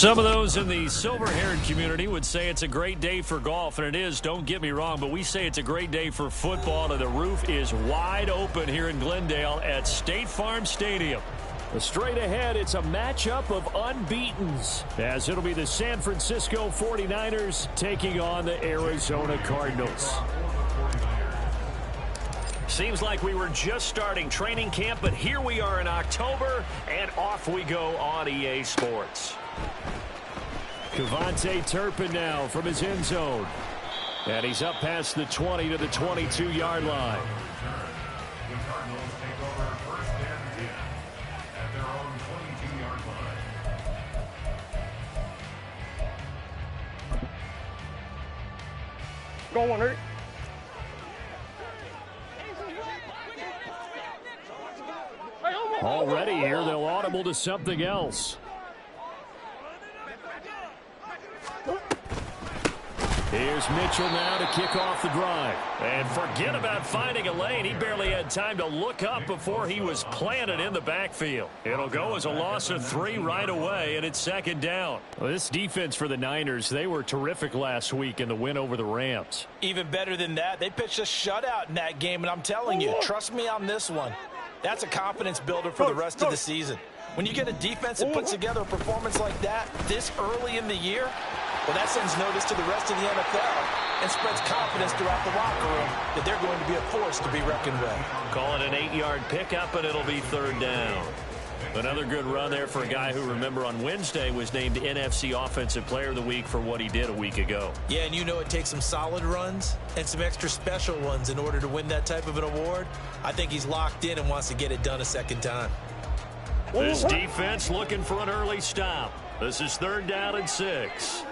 Some of those in the silver-haired community would say it's a great day for golf, and it is, don't get me wrong, but we say it's a great day for football, and the roof is wide open here in Glendale at State Farm Stadium. Straight ahead, it's a matchup of unbeatens, as it'll be the San Francisco 49ers taking on the Arizona Cardinals. Seems like we were just starting training camp, but here we are in October, and off we go on EA Sports. Kevontae Turpin now from his end zone. And he's up past the 20 to the 22-yard line. The Cardinals take over first and 10 at their own 22-yard line. Go on, hurt. Already here, they'll audible to something else. Here's Mitchell now to kick off the drive. And forget about finding a lane. He barely had time to look up before he was planted in the backfield. It'll go as a loss of 3 right away, and it's second down. Well, this defense for the Niners, they were terrific last week in the win over the Rams. Even better than that, they pitched a shutout in that game, and I'm telling you, trust me on this one. That's a confidence builder for the rest of the season. When you get a defense that puts together a performance like that this early in the year, well, that sends notice to the rest of the NFL and spreads confidence throughout the locker room that they're going to be a force to be reckoned with. Call it an 8-yard pickup, and it'll be third down. Another good run there for a guy who, remember, on Wednesday was named NFC Offensive Player of the Week for what he did a week ago. Yeah, and you know it takes some solid runs and some extra special ones in order to win that type of an award. I think he's locked in and wants to get it done a second time. This defense looking for an early stop. This is third down and 6.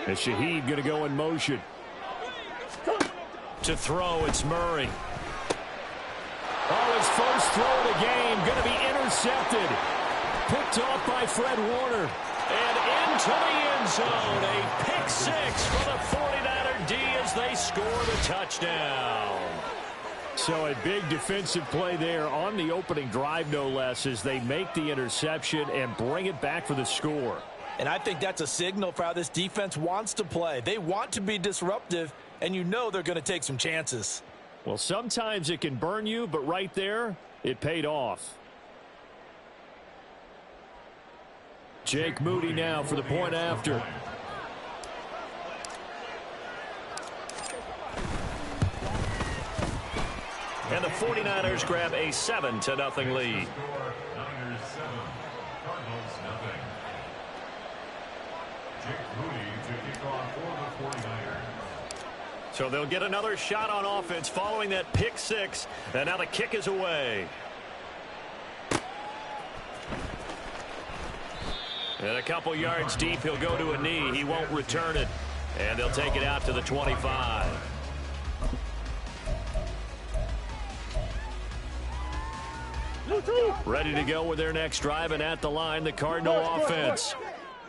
And Shaheed going to go in motion. To throw, it's Murray. Oh, his first throw of the game going to be intercepted. Picked off by Fred Warner. And into the end zone. A pick 6 for the 49er D as they score the touchdown. So a big defensive play there on the opening drive, no less, as they make the interception and bring it back for the score. And I think that's a signal for how this defense wants to play. They want to be disruptive, and you know they're going to take some chances. Well, sometimes it can burn you, but right there, it paid off. Jake Moody now for the point after. And the 49ers grab a 7-0 lead. So they'll get another shot on offense following that pick 6. And now the kick is away. And a couple yards deep, he'll go to a knee. He won't return it. And they'll take it out to the 25. Ready to go with their next drive, and at the line, the Cardinal offense.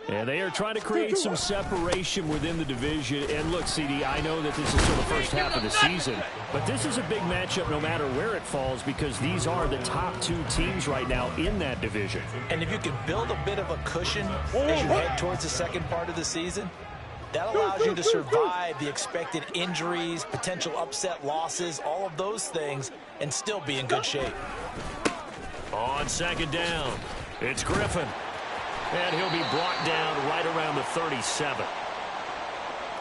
And they are trying to create some separation within the division. And look, CD, I know that this is still the first half of the season, but this is a big matchup no matter where it falls, because these are the top 2 teams right now in that division. And if you can build a bit of a cushion as you head towards the second part of the season, that allows you to survive the expected injuries, potential upset losses, all of those things, and still be in good shape. On second down, it's Griffin. And he'll be brought down right around the 37.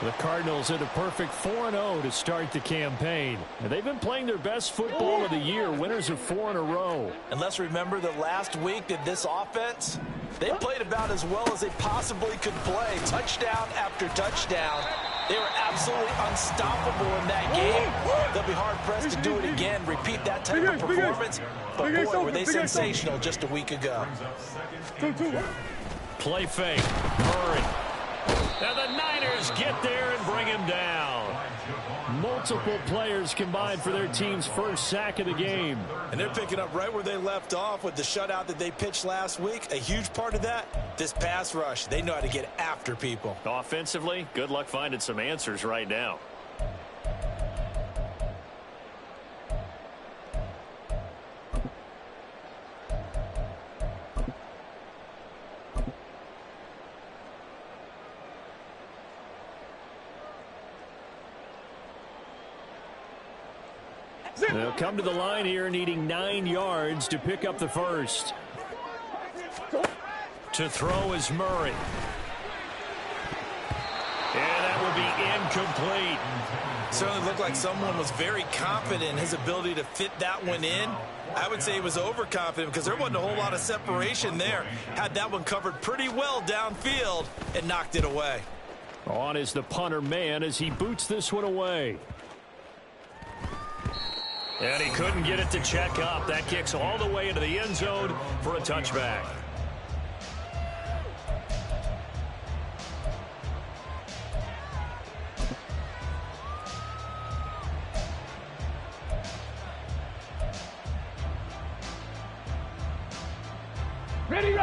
The Cardinals in a perfect 4-0 to start the campaign. And they've been playing their best football of the year, winners of 4 in a row. And let's remember that last week that this offense, they played about as well as they possibly could play. Touchdown after touchdown. They were absolutely unstoppable in that game. They'll be hard-pressed to do it again, repeat that type of performance. But boy, were they sensational just a week ago. Play fake. Murray. And the Niners get there and bring him down. Multiple players combined for their team's first sack of the game. And they're picking up right where they left off with the shutout that they pitched last week. A huge part of that, this pass rush. They know how to get after people. Offensively, good luck finding some answers right now. They'll come to the line here needing 9 yards to pick up the first. To throw is Murray. And that will be incomplete. Certainly looked like someone was very confident in his ability to fit that one in. I would say he was overconfident because there wasn't a whole lot of separation there. Had that one covered pretty well downfield and knocked it away. On is the punter man as he boots this one away. And he couldn't get it to check up. That kicks all the way into the end zone for a touchback. Ready.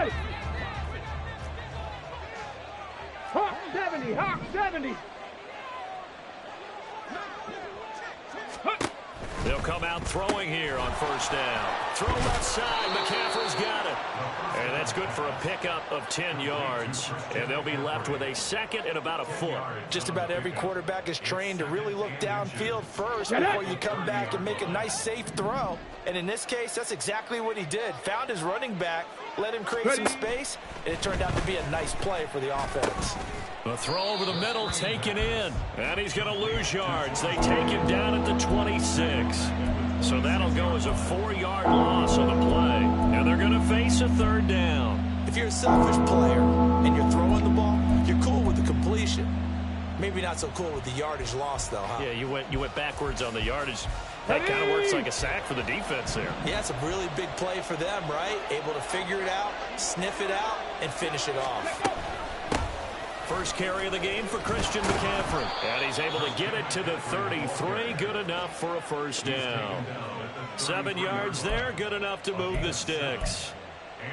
Hawk 70, Hawk 70. They'll come out throwing here on first down. Throw left side. McCaffrey's got it. And that's good for a pickup of 10 yards. And they'll be left with a second and about a foot. Just about every quarterback is trained to really look downfield first before you come back and make a nice, safe throw. And in this case, that's exactly what he did. Found his running back, let him create some space, and it turned out to be a nice play for the offense. A throw over the middle taken in. And he's going to lose yards. They take him down at the 26. So that'll go as a 4-yard loss on the play. And they're going to face a third down. If you're a selfish player and you're throwing the ball, you're cool with the completion. Maybe not so cool with the yardage loss, though, huh? Yeah, you went backwards on the yardage. That kind of works like a sack for the defense there. Yeah, it's a really big play for them, right? Able to figure it out, sniff it out, and finish it off. First carry of the game for Christian McCaffrey. And he's able to get it to the 33. Good enough for a first down. 7 yards there. Good enough to move the sticks.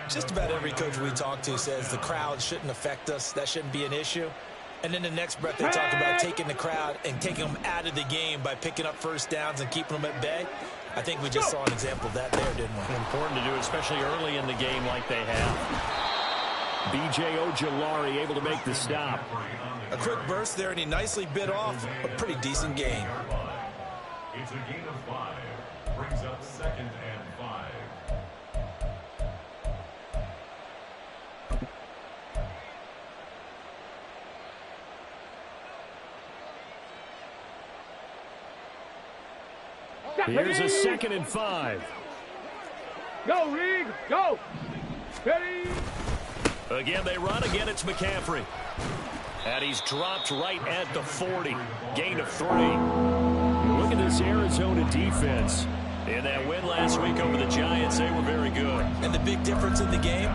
Just about every coach we talk to says the crowd shouldn't affect us. That shouldn't be an issue. And then the next breath they talk about taking the crowd and taking them out of the game by picking up first downs and keeping them at bay. I think we just saw an example of that there, didn't we? Important to do, especially early in the game like they have. B.J. Ojolari able to make the stop. A quick burst there, and he nicely bit off a pretty decent gain. It's a gain of 5. Brings up 2nd and 5. Here's a 2nd and 5. Go, Reed, go. Ready. Again, they run. Again, it's McCaffrey. And he's dropped right at the 40. Gain of 3. Look at this Arizona defense. In that win last week over the Giants, they were very good. And the big difference in the game,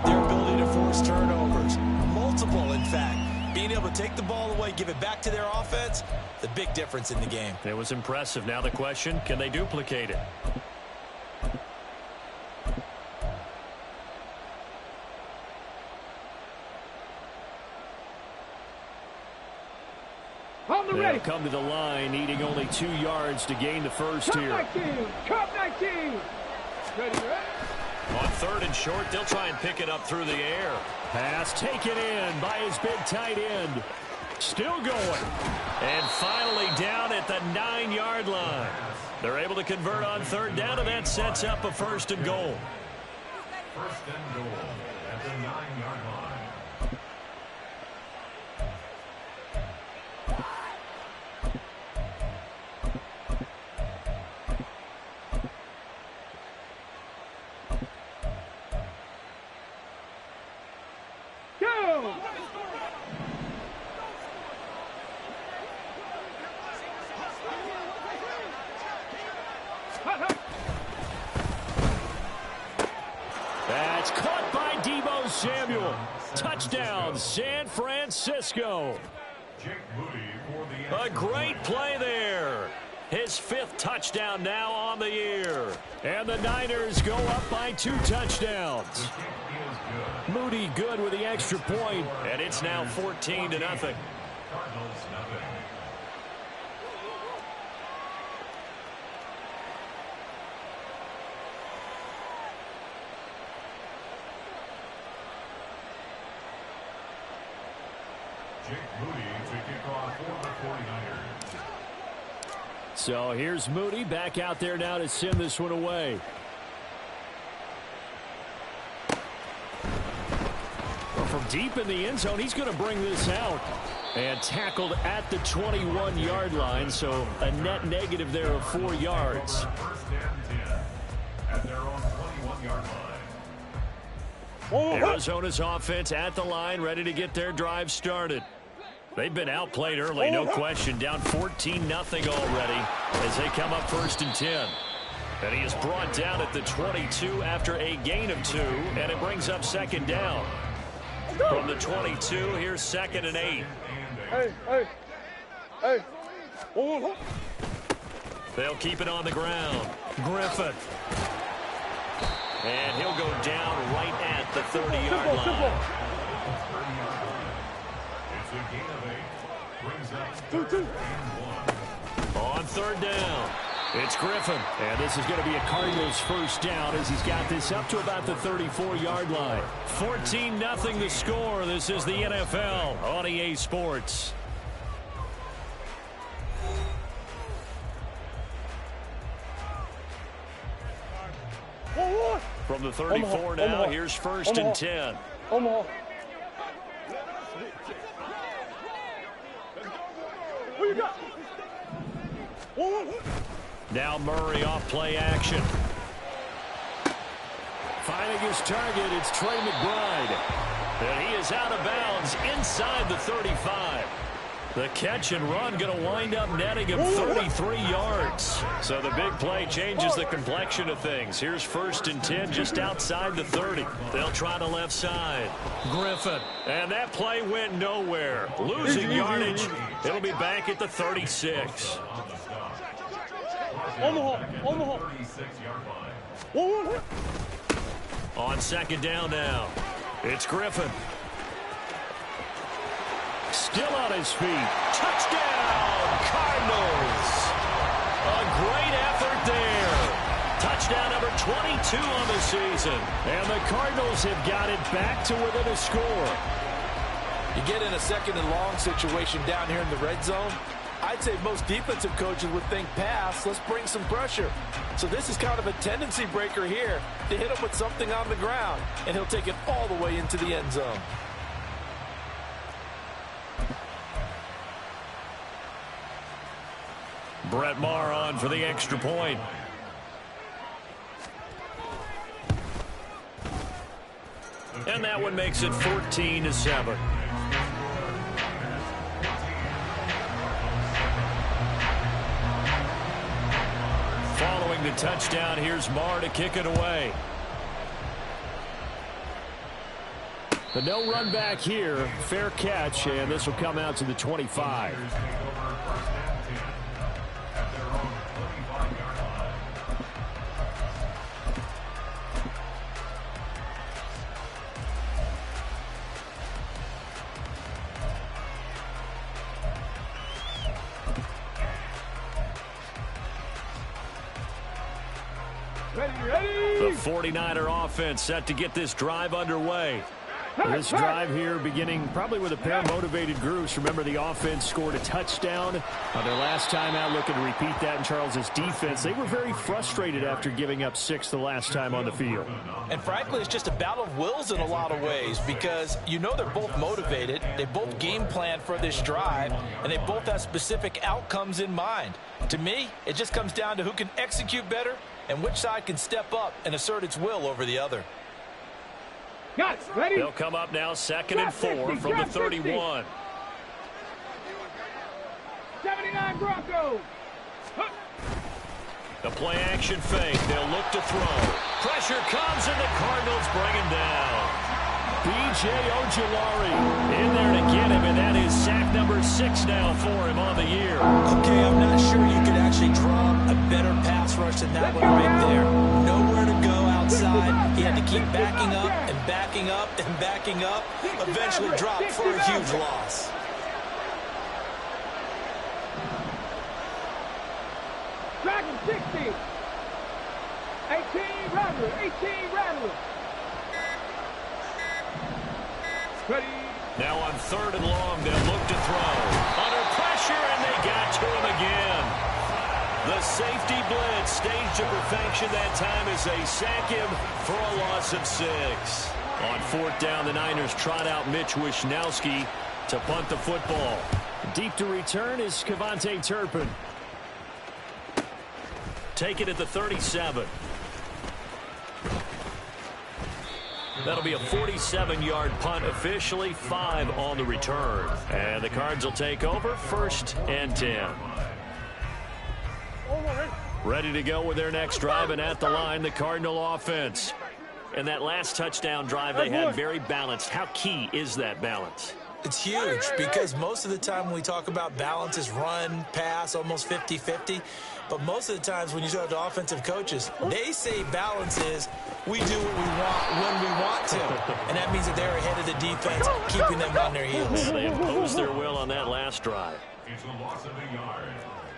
their ability to force turnovers. Multiple, in fact. Being able to take the ball away, give it back to their offense, the big difference in the game. It was impressive. Now the question, can they duplicate it? They'll come to the line, needing only 2 yards to gain the first here. 19. Cup 19. Ready. On 3rd and short, they'll try and pick it up through the air. Pass taken in by his big tight end. Still going. And finally down at the 9-yard line. They're able to convert on 3rd down, and that sets up a 1st and goal. 1st and goal at the 9-yard line. That's caught by Deebo Samuel. Touchdown, San Francisco. A great play there. His 5th touchdown now on the year. And the Niners go up by 2 touchdowns. Moody good with the extra point, and it's now 14-0. Cardinals nothing. Jake Moody to kick off for the 49ers. So here's Moody back out there now to send this one away. Well, from deep in the end zone, he's going to bring this out. And tackled at the 21-yard line, so a net negative there of 4 yards. First and 10 at their own 21-yard line. Arizona's offense at the line, ready to get their drive started. They've been outplayed early, no question. Down 14-0 already as they come up first and 10. And he is brought down at the 22 after a gain of 2, and it brings up second down. From the 22, here's second and 8. Hey. They'll keep it on the ground. Griffin. And he'll go down right at the 30-yard line. It's a gain of 8. Brings up 3rd and 1. On third down, it's Griffin. And this is going to be a Cardinals first down as he's got this up to about the 34-yard line. 14-0 the score. This is the NFL on EA Sports. From the 34 now, here's first and 10. Now Murray off play action. Finding his target, it's Trey McBride. And he is out of bounds inside the 35. The catch and run going to wind up netting him 33 yards. So the big play changes the complexion of things. Here's first and 10 just outside the 30. They'll try the left side. Griffin. And that play went nowhere. Losing yardage. It'll be back at the 36. Omaha. 36-yard line. On second down now, it's Griffin. Still on his feet. Touchdown, Cardinals. A great effort there. Touchdown number 22 on the season. And the Cardinals have got it back to within a score. You get in a second and long situation down here in the red zone, I'd say most defensive coaches would think pass, let's bring some pressure. So this is kind of a tendency breaker here to hit him with something on the ground, and he'll take it all the way into the end zone. Brett Maher on for the extra point. And that one makes it 14-7. Following the touchdown, here's Maher to kick it away. The no run back here, fair catch, and this will come out to the 25. The 49er offense set to get this drive underway. This drive here beginning probably with a pair of motivated groups. Remember, the offense scored a touchdown on their last time out, looking to repeat that in Charles's defense. They were very frustrated after giving up 6 the last time on the field. And frankly, it's just a battle of wills in a lot of ways because you know they're both motivated. They both game plan for this drive, and they both have specific outcomes in mind. To me, it just comes down to who can execute better and which side can step up and assert its will over the other. Got it. Ready? They'll come up now second and 4 from the 31. 79 Broncos. The play action fake. They'll look to throw. Pressure comes and the Cardinals bring him down. B.J. Ojulari in there to get him, and that is sack number 6 now for him on the year. Okay, I'm not sure you could actually draw a better pass rush than that one right there. Nowhere to go outside. He had to keep backing up and backing up and backing up. Eventually dropped for a huge loss. Dragon 60. 18 Rattler. 18 Rattler. Ready? Now on third and long, they'll look to throw. Under pressure, and they got to him again. The safety blitz staged to perfection that time as they sack him for a loss of 6. On 4th down, the Niners trot out Mitch Wishnowski to punt the football. Deep to return is Kevontae Turpin. Take it at the 37. That'll be a 47-yard punt, officially 5 on the return. And the Cards will take over 1st and 10. Ready to go with their next drive, and at the line, the Cardinal offense. And that last touchdown drive they had, very balanced. How key is that balance? It's huge because most of the time when we talk about balance is run, pass, almost 50-50. But most of the times when you talk to offensive coaches, they say balance is we do what we want when we want to. And that means that they're ahead of the defense, keeping them on their heels. Yeah, they imposed their will on that last drive. It's a loss of a yard.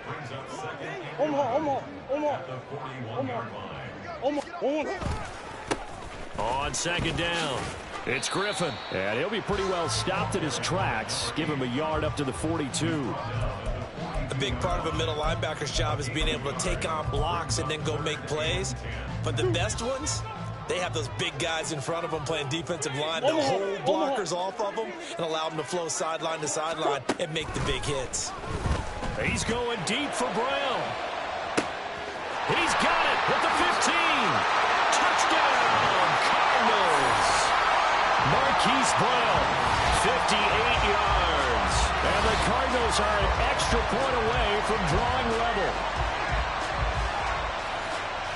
Brings up 2nd and 10 at the 41-yard line. On 2nd down, it's Griffin. And he'll be pretty well stopped in his tracks. Give him a yard up to the 42. A big part of a middle linebacker's job is being able to take on blocks and then go make plays. But the best ones, they have those big guys in front of them playing defensive line to hold blockers off of them and allow them to flow sideline to sideline and make the big hits. He's going deep for Brown. He's got it at the 15. Touchdown, Cardinals. Marquise Brown, 58 yards. And the Cardinals are an extra point away from drawing level.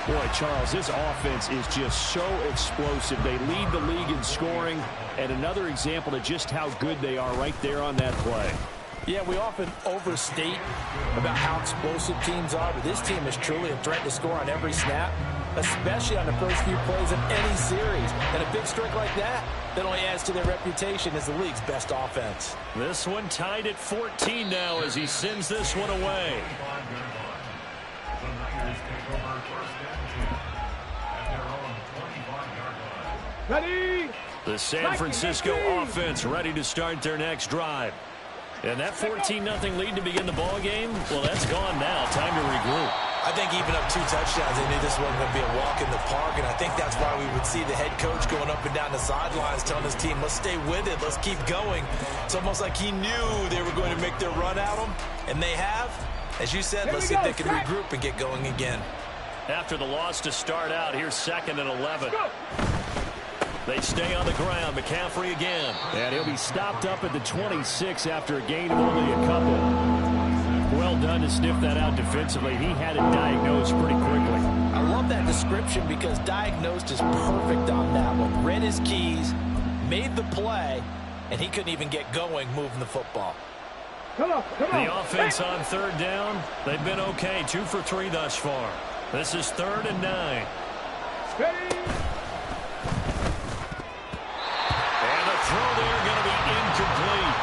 Boy, Charles, this offense is just so explosive. They lead the league in scoring, and another example of just how good they are right there on that play. Yeah, we often overstate about how explosive teams are, but this team is truly a threat to score on every snap, especially on the first few plays of any series. And a big streak like that only adds to their reputation as the league's best offense. This one tied at 14 now as he sends this one away. The Niners take over 1st and 10 at their own 25-yard line. Ready. The San Francisco offense ready to start their next drive. And that 14-0 lead to begin the ball game, well, that's gone now. Time to regroup. I think even up 2 touchdowns, they knew this wasn't going to be a walk in the park, and I think that's why we would see the head coach going up and down the sidelines telling his team, let's stay with it, let's keep going. It's almost like he knew they were going to make their run at him, and they have. As you said, let's see if they can regroup and get going again. After the loss to start out, here's 2nd and 11. They stay on the ground. McCaffrey again. And he'll be stopped up at the 26 after a gain of only a couple. Well done to sniff that out defensively. He had it diagnosed pretty quickly. I love that description because diagnosed is perfect on that one. Read his keys, made the play, and he couldn't even get going moving the football. Come on. The offense on 3rd down, they've been okay. 2 for 3 thus far. This is 3rd and 9. Ready. Throw there going to be incomplete.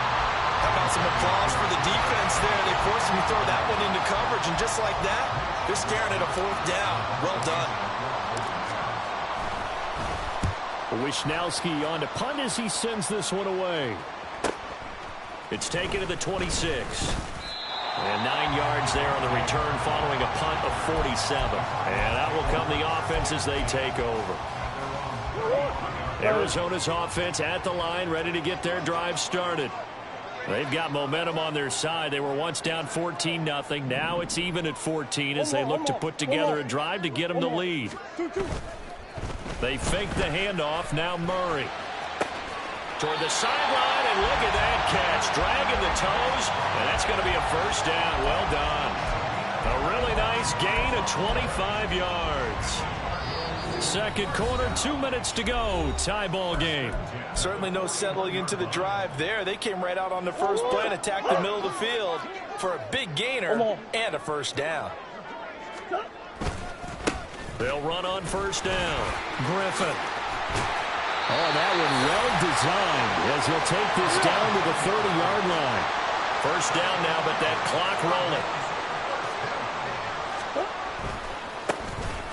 How about some applause for the defense there? They forced him to throw that one into coverage, and just like that, they're staring at a 4th down. Well done. Wishnowski on to punt as he sends this one away. It's taken to the 26. And 9 yards there on the return following a punt of 47. And out will come the offense as they take over. Arizona's offense at the line, ready to get their drive started. They've got momentum on their side. They were once down 14-0. Now it's even at 14 as they look to put together a drive to get them the lead. They fake the handoff. Now Murray. Toward the sideline, and look at that catch. Dragging the toes, and that's going to be a 1st down. Well done. A really nice gain of 25 yards. 2nd quarter, 2 minutes to go. Tie ball game. Certainly no settling into the drive there. They came right out on the first play and attacked the middle of the field for a big gainer and a 1st down. They'll run on 1st down. Griffin. Oh, that one well designed as he'll take this down to the 30-yard line. 1st down now, but that clock rolling.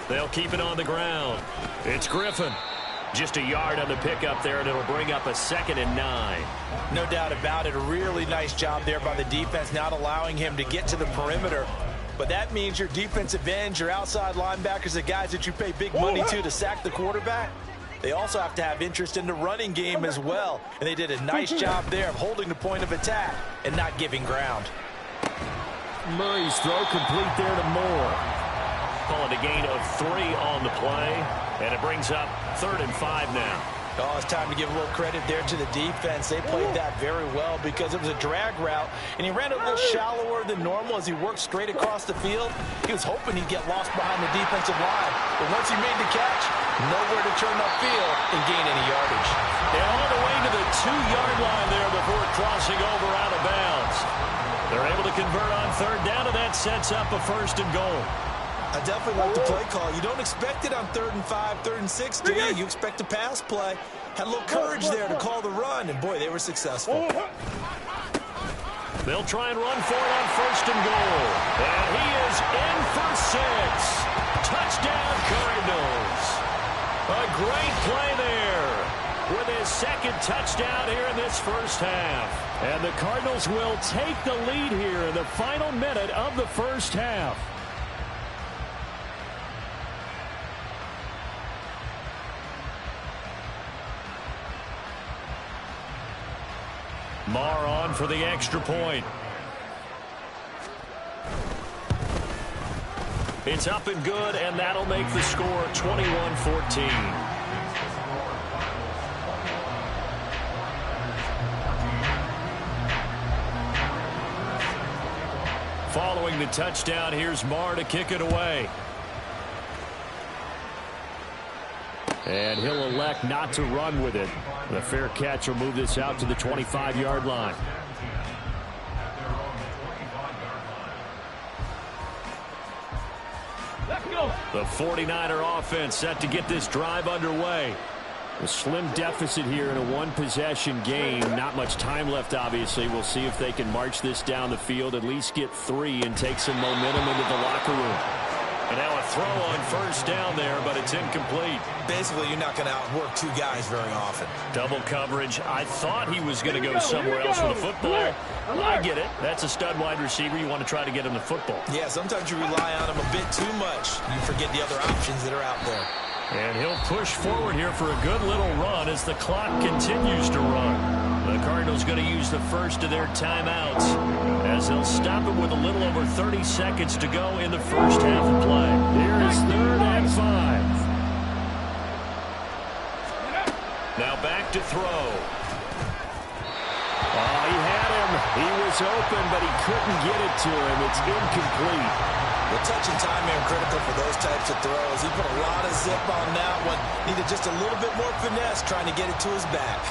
They'll keep it on the ground. It's Griffin. Just a yard on the pickup there, and it'll bring up a 2nd and 9. No doubt about it. A really nice job there by the defense, not allowing him to get to the perimeter. But that means your defensive ends, your outside linebackers, the guys that you pay big money to sack the quarterback, they also have to have interest in the running game as well. And they did a nice job there of holding the point of attack and not giving ground. Murray's throw complete there to Moore. Call it a gain of 3 on the play. And it brings up 3rd and 5 now. Oh, it's time to give a little credit there to the defense. They played that very well because it was a drag route, and he ran a little shallower than normal as he worked straight across the field. He was hoping he'd get lost behind the defensive line, but once he made the catch, nowhere to turn upfield and gain any yardage. And all the way to the 2-yard line there before crossing over out of bounds. They're able to convert on 3rd down, and that sets up a 1st and goal. I definitely like the play call. You don't expect it on 3rd and 5, 3rd and 6, do you? You expect a pass play. Had a little courage there to call the run, and boy, they were successful. They'll try and run for it on 1st and goal. And he is in for 6. Touchdown, Cardinals. A great play there with his 2nd touchdown here in this first half. And the Cardinals will take the lead here in the final minute of the first half. Marr on for the extra point. It's up and good, and that'll make the score 21-14. Following the touchdown, here's Marr to kick it away. And he'll elect not to run with it. The fair catch will move this out to the 25-yard line. The 49er offense set to get this drive underway. A slim deficit here in a one-possession game. Not much time left, obviously. We'll see if they can march this down the field, at least get 3, and take some momentum into the locker room. And now a throw on 1st down there, but it's incomplete. Basically, you're not going to outwork 2 guys very often. Double coverage. I thought he was going to go somewhere else with the football. I get it. That's a stud wide receiver. You want to try to get him the football. Yeah, sometimes you rely on him a bit too much. You forget the other options that are out there. And he'll push forward here for a good little run as the clock continues to run. The Cardinals going to use the first of their timeouts as they'll stop it with a little over 30 seconds to go in the first half of play. Here is 3rd and 5. Now back to throw. Oh, he had him. He was open, but he couldn't get it to him. It's incomplete. The touch and time are critical for those types of throws. He put a lot of zip on that one. Needed just a little bit more finesse trying to get it to his back.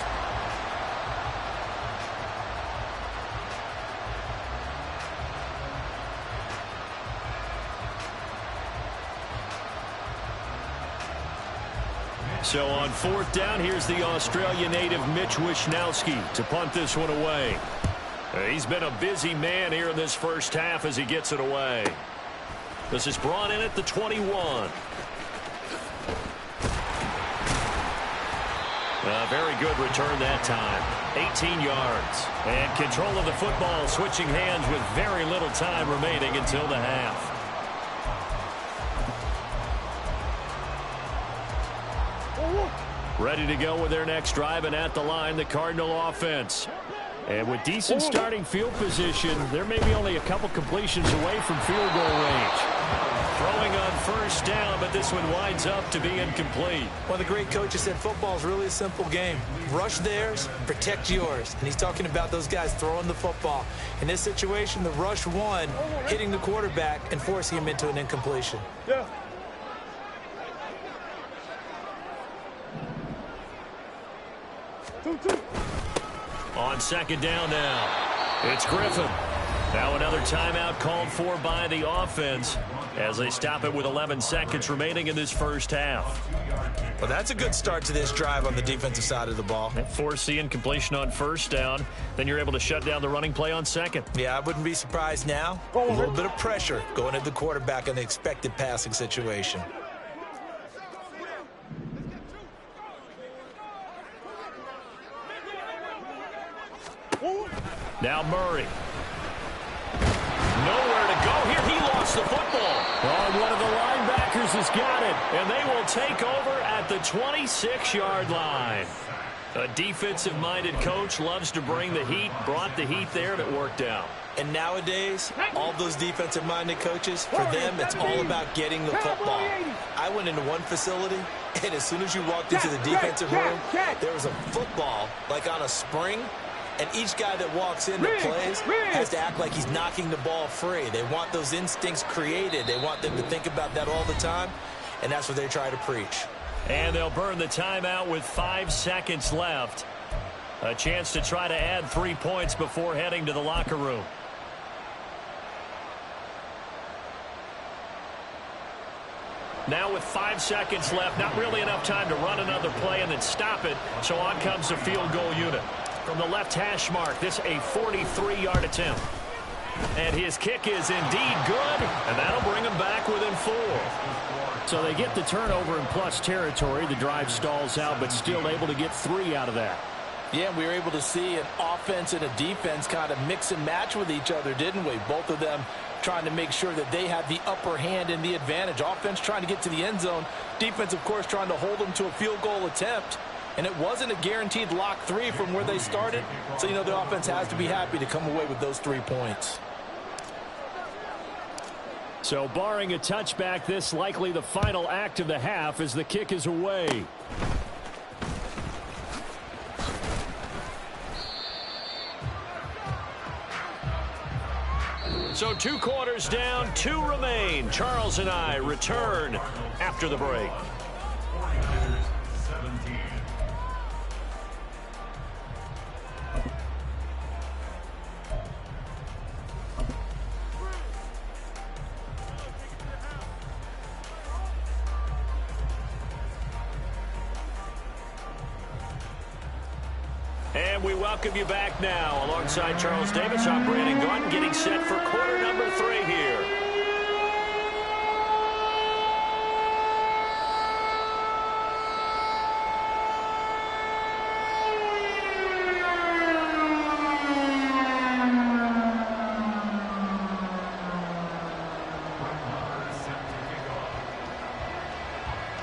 So on 4th down, here's the Australia native Mitch Wishnowsky to punt this one away. He's been a busy man here in this first half as he gets it away. This is brought in at the 21. A very good return that time. 18 yards. And control of the football switching hands with very little time remaining until the half. Ready to go with their next drive, and at the line, the Cardinal offense. And with decent starting field position, there may be only a couple completions away from field goal range. Throwing on 1st down, but this one winds up to be incomplete. One of the great coaches said football is really a simple game. Rush theirs, protect yours. And he's talking about those guys throwing the football. In this situation, the rush won, hitting the quarterback and forcing him into an incompletion. Yeah. On 2nd down now, it's Griffin. Now another timeout called for by the offense as they stop it with 11 seconds remaining in this first half. Well, that's a good start to this drive on the defensive side of the ball. Force the incompletion on 1st down. Then you're able to shut down the running play on 2nd. Yeah, I wouldn't be surprised now. A little bit of pressure going at the quarterback in the expected passing situation. Now Murray. Nowhere to go here. He lost the football. Oh, one of the linebackers has got it, and they will take over at the 26-yard line. A defensive-minded coach loves to bring the heat, brought the heat there, and it worked out. And nowadays, all those defensive-minded coaches, for them, it's all about getting the football. I went into one facility, and as soon as you walked into the defensive room, there was a football, like on a spring, and each guy that walks in that plays has to act like he's knocking the ball free. They want those instincts created. They want them to think about that all the time, and that's what they try to preach. And they'll burn the timeout with 5 seconds left. A chance to try to add 3 points before heading to the locker room. Now with 5 seconds left, not really enough time to run another play and then stop it. So on comes the field goal unit. From the left hash mark, this a 43-yard attempt. And his kick is indeed good, and that'll bring him back within 4. So they get the turnover in plus territory. The drive stalls out, but still able to get 3 out of that. Yeah, we were able to see an offense and a defense kind of mix and match with each other, didn't we? Both of them trying to make sure that they had the upper hand and the advantage. Offense trying to get to the end zone. Defense, of course, trying to hold them to a field goal attempt. And it wasn't a guaranteed lock 3 from where they started. So, you know, the offense has to be happy to come away with those 3 points. So barring a touchback, this likely the final act of the half as the kick is away. So 2 quarters down, 2 remain. Charles and I return after the break. 17. And we welcome you back now. Alongside Charles Davis, I'm Brandon Gaudin, getting set for quarter number 3 here.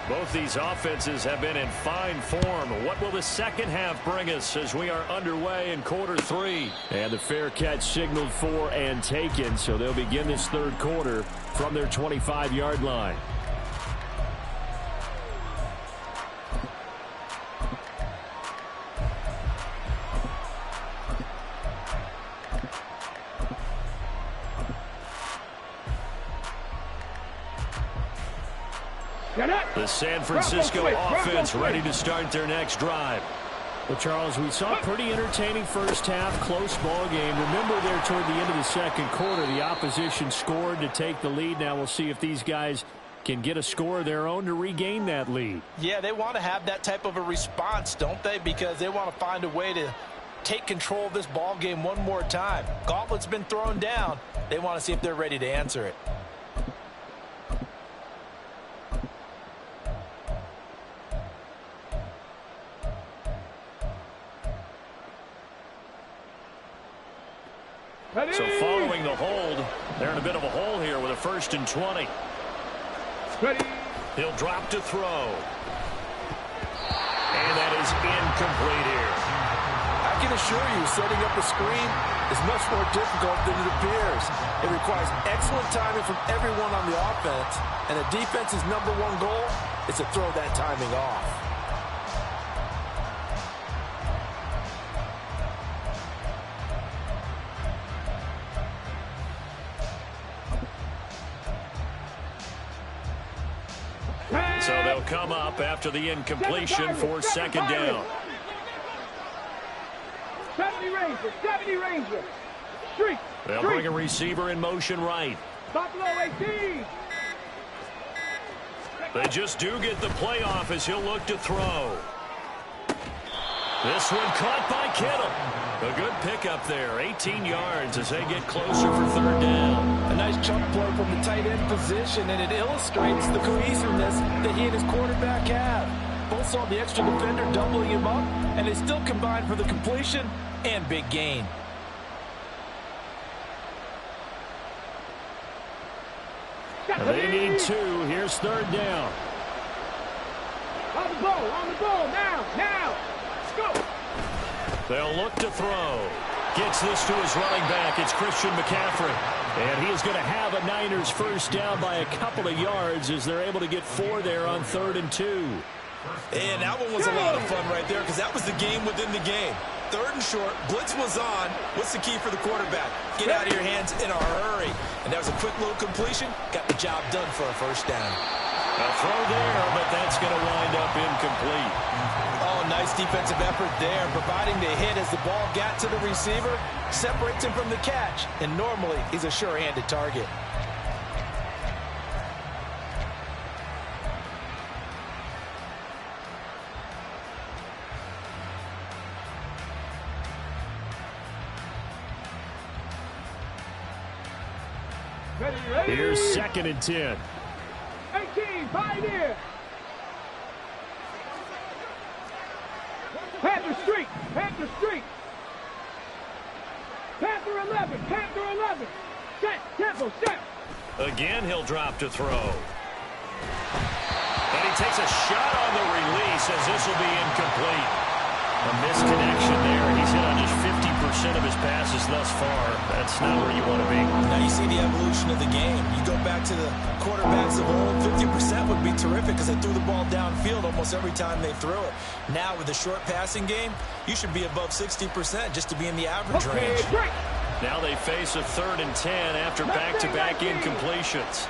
Both these offenses have been in fine form. What will the second half bring us as we are underway in quarter 3? And the fair catch signaled for and taken, so they'll begin this third quarter from their 25-yard line. The San Francisco offense ready to start their next drive. Well, Charles, we saw a pretty entertaining first half, close ball game. Remember there toward the end of the second quarter, the opposition scored to take the lead. Now we'll see if these guys can get a score of their own to regain that lead. Yeah, they want to have that type of a response, don't they? Because they want to find a way to take control of this ball game one more time. Gauntlet's been thrown down. They want to see if they're ready to answer it. So following the hold, they're in a bit of a hole here with a 1st and 20. Ready. He'll drop to throw. And that is incomplete here. I can assure you, setting up a screen is much more difficult than it appears. It requires excellent timing from everyone on the offense, and the defense's #1 goal is to throw that timing off. So they'll come up after the incompletion for 2nd down. 70 Ranger. Street. They'll bring a receiver in motion right. Buffalo 18. They just do get the play off as he'll look to throw. This one caught by Kittle. A good pickup there, 18 yards as they get closer for 3rd down. A nice chunk play from the tight end position, and it illustrates the cohesiveness that he and his quarterback have. Both saw the extra defender doubling him up, and they still combined for the completion and big gain. They need 2. Here's 3rd down. On the ball, now, go! They'll look to throw. Gets this to his running back. It's Christian McCaffrey. And he is going to have a Niners first down by a couple of yards as they're able to get 4 there on 3rd and 2. And that one was a lot of fun right there because that was the game within the game. 3rd and short, blitz was on. What's the key for the quarterback? Get out of your hands in a hurry. And that was a quick little completion. Got the job done for a first down. A throw there, but that's going to wind up incomplete. Oh, nice defensive effort there, providing the hit as the ball got to the receiver, separates him from the catch, and normally he's a sure-handed target. Here's 2nd and 10. 18, Pioneer. Panther Street. Panther 11. Set, tempo, set. Again, he'll drop to throw. And he takes a shot on the release as this will be incomplete. A misconnection there. He's hit on just 50% of his passes thus far. That's not where you want to be. Now you see the evolution of the game. You go back to the quarterbacks of old, 50% would be terrific because they threw the ball downfield almost every time they threw it. Now with the short passing game, you should be above 60% just to be in the average range. Now they face a 3rd and 10 after back-to-back incompletions.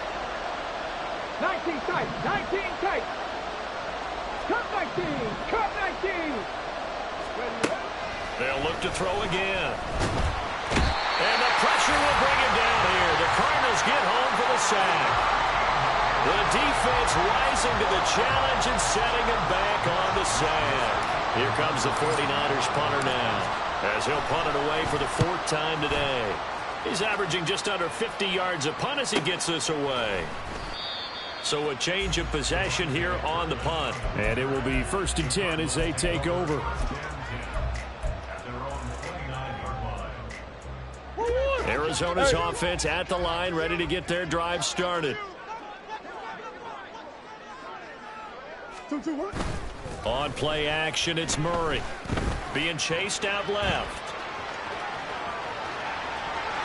19 tight. Cut 19. They'll look to throw again. And the pressure will bring him down here. The Cardinals get home for the sack. The defense rising to the challenge and setting him back on the sand. Here comes the 49ers punter now, as he'll punt it away for the 4th time today. He's averaging just under 50 yards a punt as he gets this away. So a change of possession here on the punt. And it will be 1st and 10 as they take over. Arizona's offense at the line, ready to get their drive started. On play action, it's Murray. Being chased out left.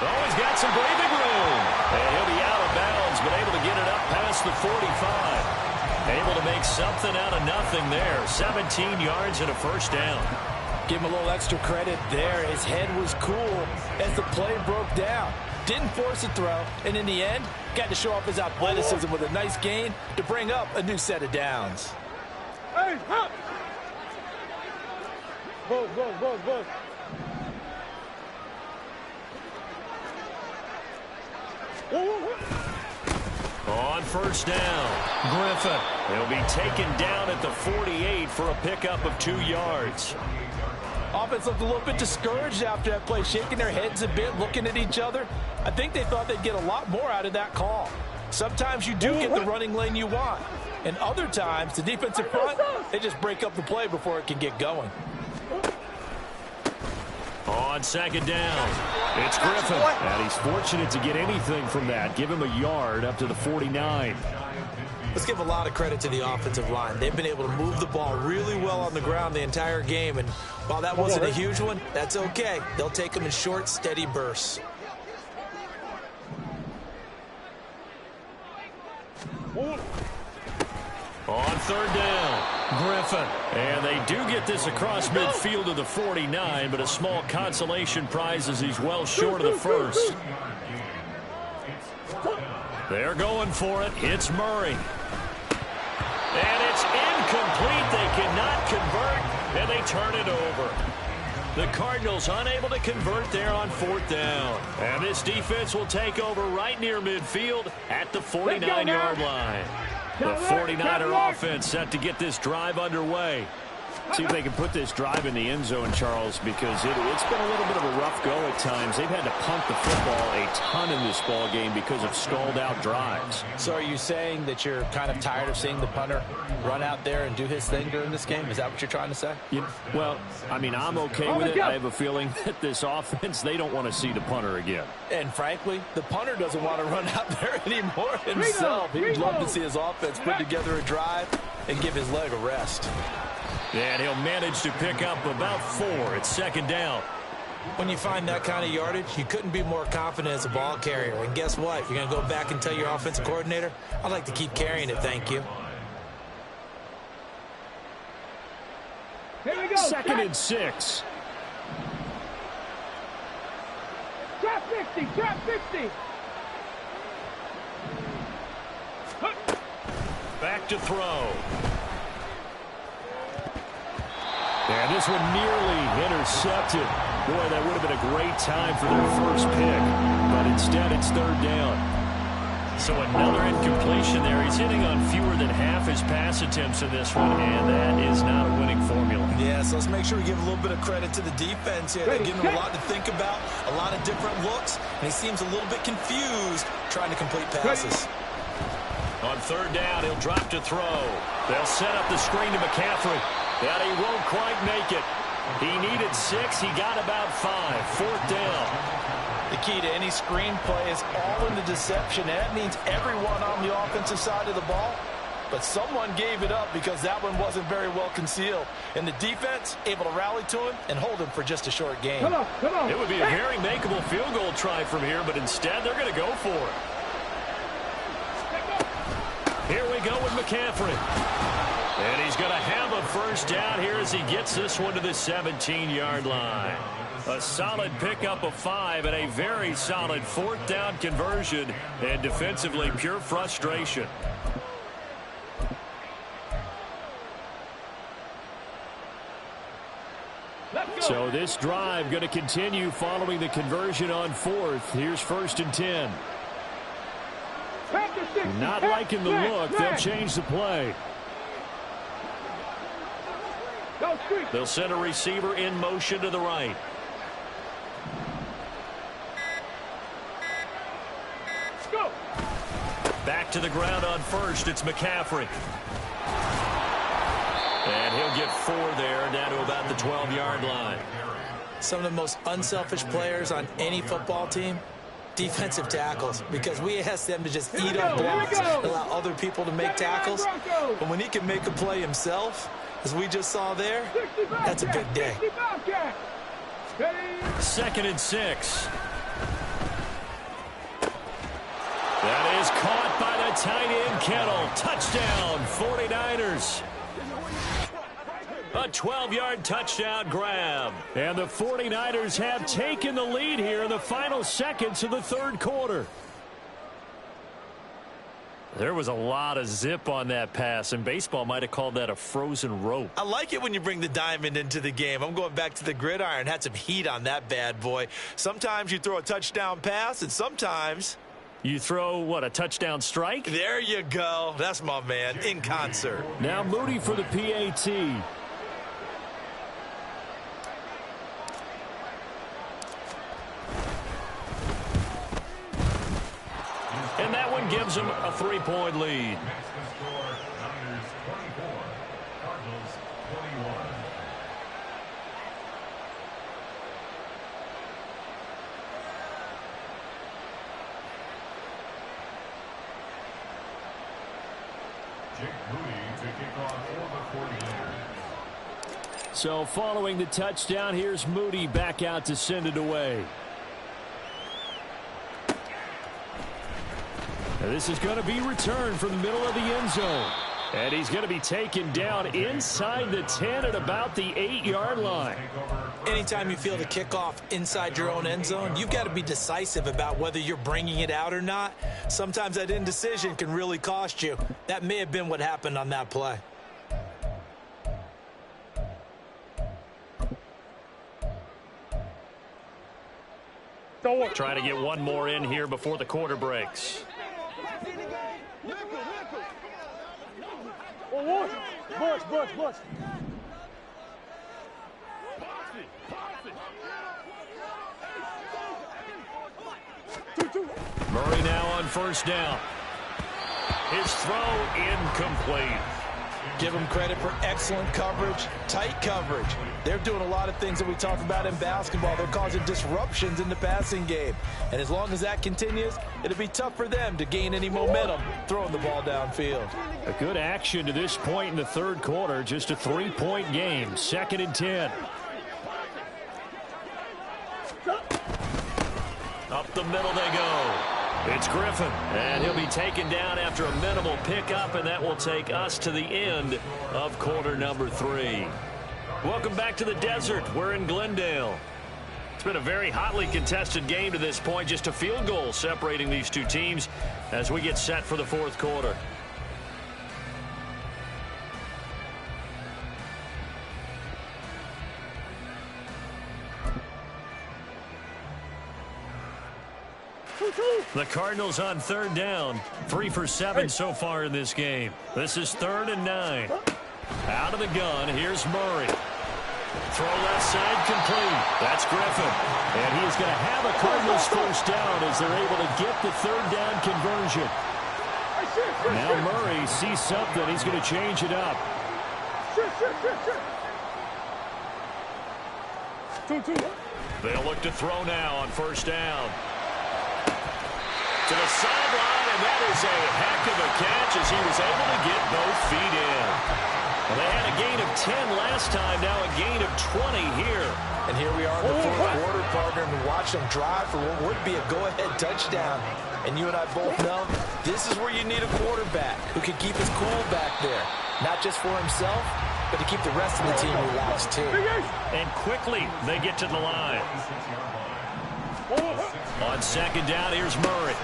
Oh, he's got some breathing room. And he'll be out of bounds, but able to get it up past the 45. Able to make something out of nothing there. 17 yards and a first down. Give him a little extra credit there. His head was cool as the play broke down. Didn't force a throw, and in the end, got to show off his athleticism with a nice gain to bring up a new set of downs. Hey, up! Go. On first down, Griffin. He'll be taken down at the 48 for a pickup of 2 yards. Offense looked a little bit discouraged after that play, shaking their heads a bit, looking at each other. I think they thought they'd get a lot more out of that call. Sometimes you do get the running lane you want, and other times the defensive front, they just break up the play before it can get going. On second down, it's Griffin, and he's fortunate to get anything from that. Give him a yard up to the 49. Let's give a lot of credit to the offensive line. They've been able to move the ball really well on the ground the entire game, and while that wasn't a huge one, that's okay. They'll take them in short, steady bursts. On third down, Griffin. And they do get this across midfield to the 49, but a small consolation prize as he's well short of the first. They're going for it. It's Murray. And it's incomplete. They cannot convert, and they turn it over. The Cardinals unable to convert there on fourth down. And this defense will take over right near midfield at the 49-yard line. The 49er offense set to get this drive underway. See if they can put this drive in the end zone, Charles, because it's been a little bit of a rough go at times. They've had to punt the football a ton in this ball game because of stalled-out drives. So are you saying that you're kind of tired of seeing the punter run out there and do his thing during this game? Is that what you're trying to say? Well, I mean, I'm okay with it. I have a feeling that this offense, they don't want to see the punter again. And frankly, the punter doesn't want to run out there anymore himself. He'd love to see his offense put together a drive and give his leg a rest. And he'll manage to pick up about 4. It's second down. When you find that kind of yardage, you couldn't be more confident as a ball carrier. And guess what? You're going to go back and tell your offensive coordinator, I'd like to keep carrying it, thank you. Here we go. Second and 6. Trap 50, trap 50. Back to throw. And this one nearly intercepted. Boy, that would have been a great time for their first pick. But instead, it's third down. So another incompletion there. He's hitting on fewer than half his pass attempts in this one, and that is not a winning formula. Yeah, so let's make sure we give a little bit of credit to the defense here. They're giving him a lot to think about, a lot of different looks, and he seems a little bit confused trying to complete passes. On third down, he'll drop to throw. They'll set up the screen to McCaffrey. And he won't quite make it. He needed 6. He got about 5. Fourth down. The key to any screenplay is all in the deception. And that means everyone on the offensive side of the ball. But someone gave it up because that one wasn't very well concealed. And the defense able to rally to him and hold him for just a short game. Come on. It would be a very makeable field goal try from here, but instead they're going to go for it. Here we go with McCaffrey. And he's going to have a first down here as he gets this one to the 17-yard line. A solid pickup of 5 and a very solid fourth down conversion. And defensively, pure frustration. So this drive going to continue following the conversion on 4th. Here's 1st and 10. Not liking the look. They'll change the play. They'll send a receiver in motion to the right. Go. Back to the ground on 1st. It's McCaffrey. And he'll get 4 there, down to about the 12-yard line. Some of the most unselfish players on any football team, defensive tackles, because we ask them to just eat up blocks and allow other people to make tackles. But when he can make a play himself, as we just saw there, that's a big day. 2nd and 6. That is caught by the tight end Kettle. Touchdown, 49ers. A 12-yard touchdown grab. And the 49ers have taken the lead here in the final seconds of the third quarter. There was a lot of zip on that pass, and baseball might have called that a frozen rope. I like it when you bring the diamond into the game. I'm going back to the gridiron. Had some heat on that bad boy. Sometimes you throw a touchdown pass, and sometimes you throw, what, a touchdown strike? There you go. That's my man, in concert. Now Moody for the PAT. And that one gives them a 3-point lead. So following the touchdown, here's Moody back out to send it away. Now this is going to be returned from the middle of the end zone. And he's going to be taken down inside the 10 at about the 8-yard line. Anytime you feel the kickoff inside your own end zone, you've got to be decisive about whether you're bringing it out or not. Sometimes that indecision can really cost you. That may have been what happened on that play. Trying to get one more in here before the quarter breaks. Murray now on first down. His throw incomplete. Give them credit for excellent coverage, tight coverage. They're doing a lot of things that we talked about in basketball. They're causing disruptions in the passing game. And as long as that continues, it'll be tough for them to gain any momentum throwing the ball downfield. A good action to this point in the third quarter. Just a 3-point game. 2nd and 10. Up the middle they go. It's Griffin, and he'll be taken down after a minimal pickup, and that will take us to the end of quarter number 3. Welcome back to the desert. We're in Glendale. It's been a very hotly contested game to this point. Just a field goal separating these two teams as we get set for the fourth quarter. The Cardinals on third down. 3 for 7 so far in this game. This is 3rd and 9. Out of the gun, here's Murray. Throw left side complete. That's Griffin. And he is going to have a Cardinals first down as they're able to get the third down conversion. Now Murray sees something. He's going to change it up. They'll look to throw now on first down. To the sideline, and that is a heck of a catch as he was able to get both feet in. Well, they had a gain of 10 last time, now a gain of 20 here. And here we are in the fourth quarter, partner, and we watched them drive for what would be a go-ahead touchdown. And you and I both know this is where you need a quarterback who can keep his cool back there. Not just for himself, but to keep the rest of the team relaxed, too. And quickly, they get to the line. On second down, here's Murray.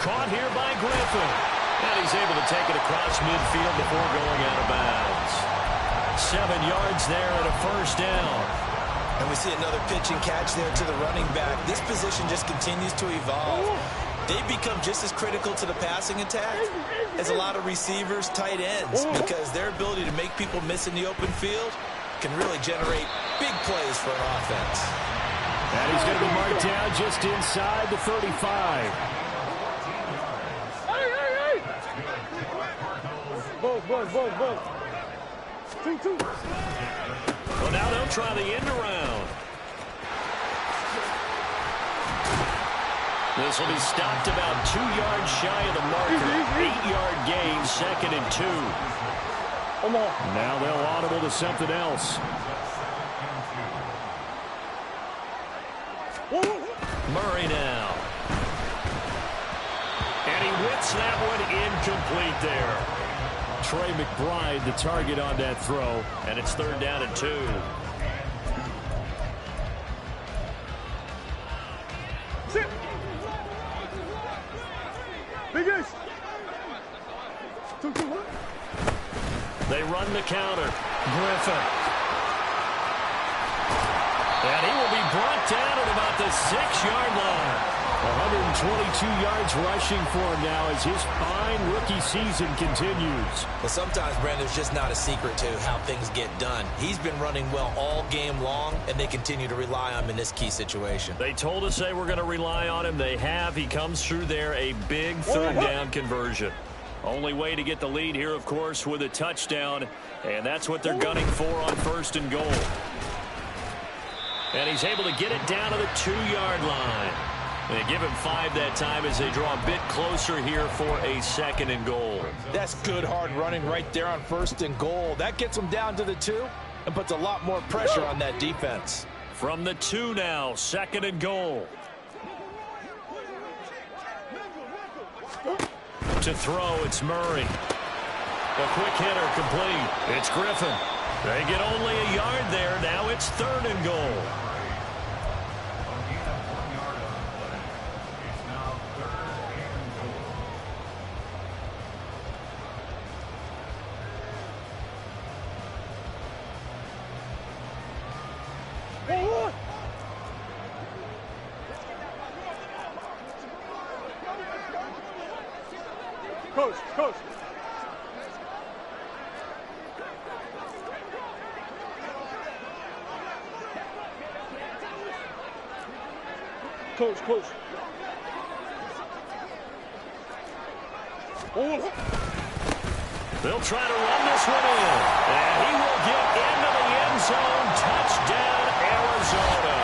Caught here by Griffin. And he's able to take it across midfield before going out of bounds. 7 yards there and a first down. And we see another pitch and catch there to the running back. This position just continues to evolve. They've become just as critical to the passing attack as a lot of receivers, tight ends, because their ability to make people miss in the open field can really generate big plays for an offense. And he's going to be marked down just inside the 35. Well, now they'll try the end around. This will be stopped about 2 yards shy of the marker. 8-yard gain, 2nd and 2. Now they'll audible to something else. Murray now. And he whips that one incomplete there. Trey McBride, the target on that throw, and it's 3rd down and 2. They run the counter. Griffin. And he will be brought down at about the 6-yard line. 122 yards rushing for him now as his fine rookie season continues. Well, sometimes, Brandon, there's just not a secret to how things get done. He's been running well all game long, and they continue to rely on him in this key situation. They told us they were going to rely on him. They have. He comes through there, a big third down conversion. Only way to get the lead here, of course, with a touchdown, and that's what they're gunning for on 1st and goal. And he's able to get it down to the 2-yard line. They give him 5 that time as they draw a bit closer here for a 2nd and goal. That's good hard running right there on 1st and goal. That gets them down to the 2 and puts a lot more pressure on that defense. From the 2 now, 2nd and goal. To throw, it's Murray. A quick hitter complete. It's Griffin. They get only a yard there. Now it's 3rd and goal. Coach. Coach. Oh. They'll try to run this one in. And he will get into the end zone. Touchdown, Arizona.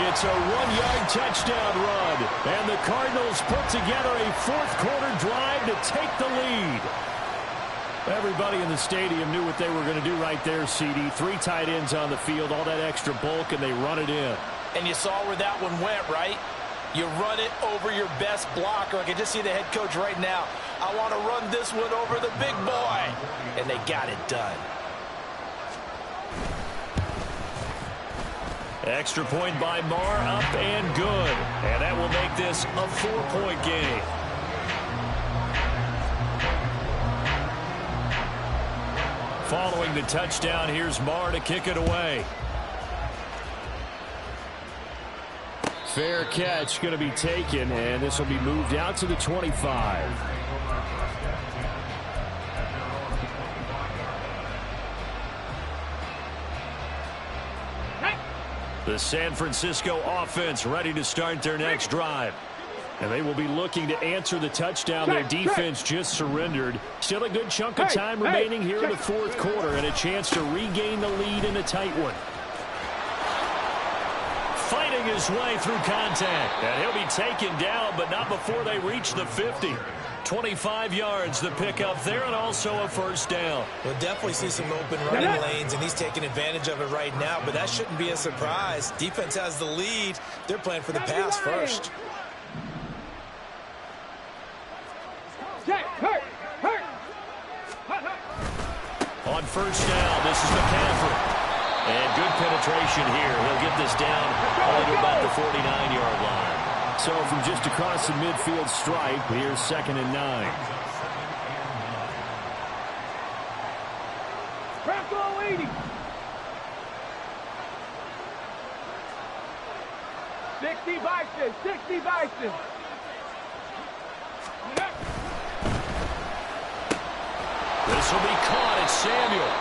It's a 1-yard touchdown run. And the Cardinals put together a fourth-quarter drive to take the lead. Everybody in the stadium knew what they were going to do right there, CD. 3 tight ends on the field, all that extra bulk, and they run it in. And you saw where that one went, right? You run it over your best blocker. I can just see the head coach right now. I want to run this one over the big boy. And they got it done. Extra point by Marr, up and good. And that will make this a 4-point game. Following the touchdown, here's Marr to kick it away. Fair catch going to be taken, and this will be moved out to the 25. The San Francisco offense ready to start their next drive. And they will be looking to answer the touchdown their defense just surrendered. Still a good chunk of time remaining here in the fourth quarter and a chance to regain the lead in a tight one. Fighting his way through contact. And he'll be taken down, but not before they reach the 50. 25 yards the pickup there, and also a first down. We'll definitely see some open running lanes, and he's taking advantage of it right now, but that shouldn't be a surprise. Defense has the lead. They're playing for the pass first. On first down, this is McCaffrey. And good penetration here. He'll get this down only to about the 49-yard line. So from just across the midfield stripe, here's 2nd and 9. Bronco 80. 60 Bison. 60 Bison. This will be caught at Samuel.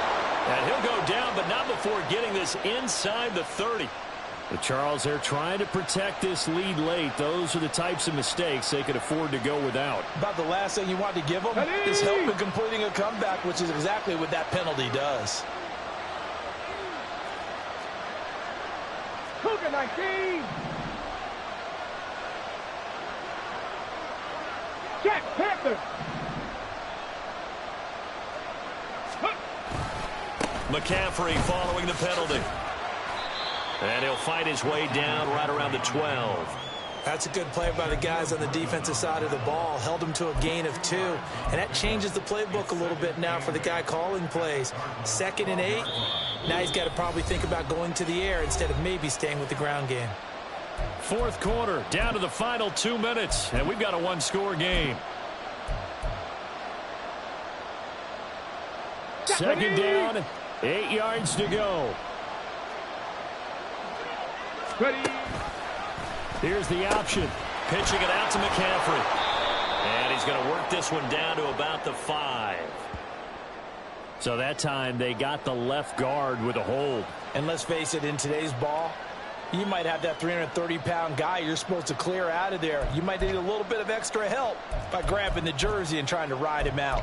And he'll go down, but not before getting this inside the 30. The Charles, they're trying to protect this lead late. Those are the types of mistakes they could afford to go without. About the last thing you want to give them is help in completing a comeback, which is exactly what that penalty does. Cougar 19. Jack Panther. McCaffrey following the penalty. And he'll fight his way down right around the 12. That's a good play by the guys on the defensive side of the ball. Held him to a gain of 2. And that changes the playbook a little bit now for the guy calling plays. 2nd and 8. Now he's got to probably think about going to the air instead of maybe staying with the ground game. Fourth quarter, down to the final 2 minutes. And we've got a 1-score game. 2nd down, 8 yards to go. Ready. Here's the option. Pitching it out to McCaffrey. And he's going to work this one down to about the 5. So that time they got the left guard with a hold. And let's face it, in today's ball, you might have that 330-pound guy you're supposed to clear out of there. You might need a little bit of extra help by grabbing the jersey and trying to ride him out.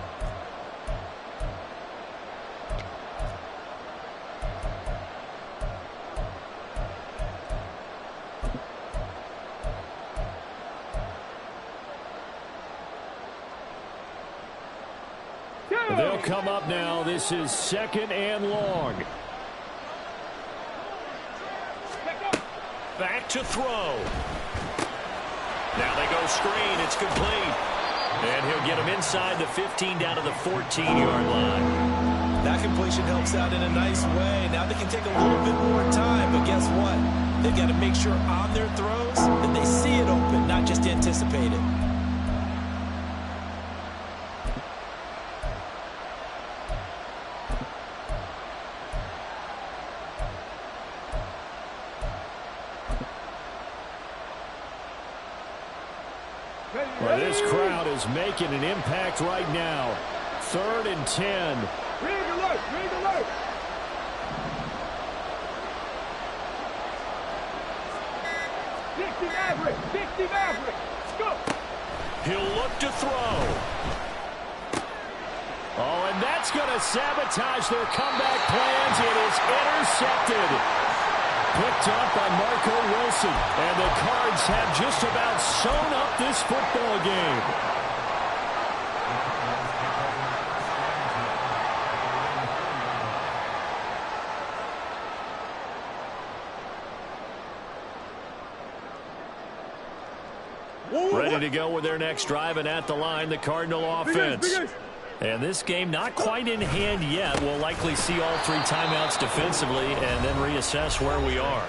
They'll come up now. This is 2nd and long. Back to throw. Now they go screen. It's complete. And he'll get him inside the 15 down to the 14-yard line. That completion helps out in a nice way. Now they can take a little bit more time, but guess what? They've got to make sure on their throws that they see it open, not just anticipate it. Well, this crowd is making an impact right now. 3rd and 10. Rig alert. Rig alert. Maverick. 60 Maverick. Go. He'll look to throw. Oh, and that's going to sabotage their comeback plans. It is intercepted. Picked up by Marco Wilson. And the Cards have just about sewn up this football game. Ready to go with their next drive, and at the line, the Cardinal offense. And this game not quite in hand yet. We'll likely see all three timeouts defensively and then reassess where we are.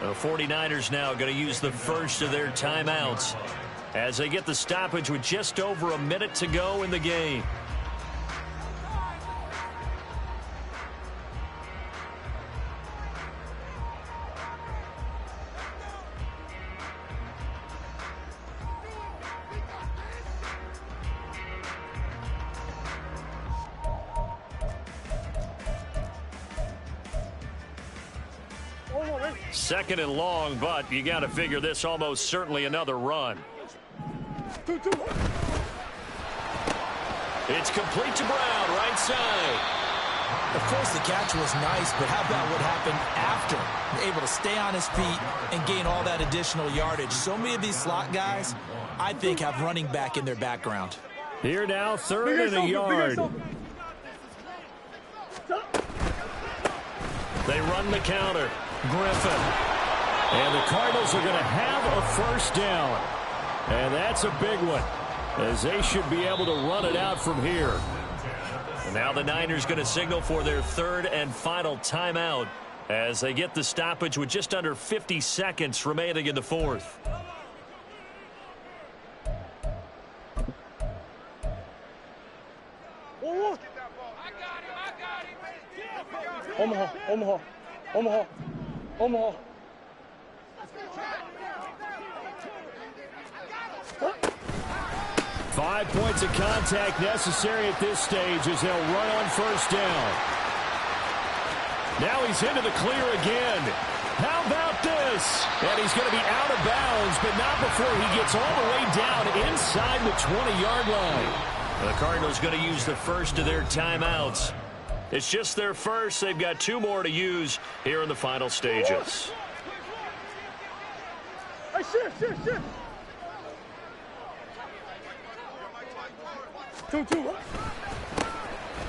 The 49ers now going to use the first of their timeouts as they get the stoppage with just over a minute to go in the game. Second and long, but you got to figure this almost certainly another run. It's complete to Brown, right side. Of course, the catch was nice, but how about what happened after? Able to stay on his feet and gain all that additional yardage. So many of these slot guys, I think, have running back in their background. Here now, third and a yard. They run the counter. Griffin. And the Cardinals are going to have a first down. And that's a big one, as they should be able to run it out from here. And now the Niners going to signal for their third and final timeout as they get the stoppage with just under 50 seconds remaining in the fourth. Omaha, Omaha, Omaha, Omaha. Five points of contact necessary at this stage as they'll run on first down. Now he's into the clear again. How about this? And he's going to be out of bounds, but not before he gets all the way down inside the 20-yard line. The Cardinals going to use the first of their timeouts. It's just their first. They've got two more to use here in the final stages. Hey, shift. Two.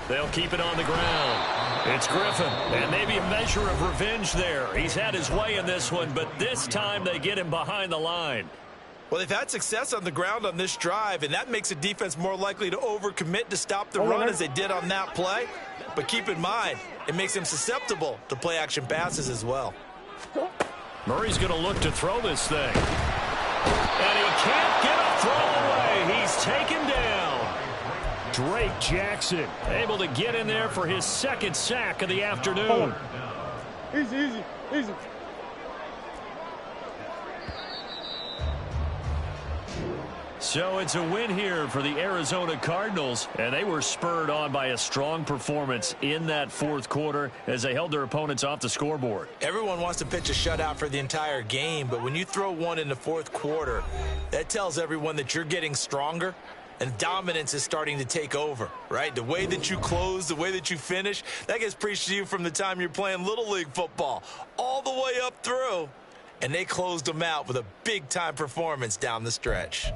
They'll keep it on the ground. It's Griffin, and maybe a measure of revenge there. He's had his way in this one, but this time they get him behind the line. Well, they've had success on the ground on this drive, and that makes a defense more likely to overcommit to stop the run as they did on that play. But keep in mind, it makes them susceptible to play-action passes as well. Murray's going to look to throw this thing. And he can't get a throw away. He's taken down. Drake Jackson able to get in there for his second sack of the afternoon. Easy. So it's a win here for the Arizona Cardinals, and they were spurred on by a strong performance in that fourth quarter as they held their opponents off the scoreboard. Everyone wants to pitch a shutout for the entire game, but when you throw one in the fourth quarter, that tells everyone that you're getting stronger and dominance is starting to take over, right? The way that you close, the way that you finish, that gets preached to you from the time you're playing Little League football all the way up through, and they closed them out with a big-time performance down the stretch.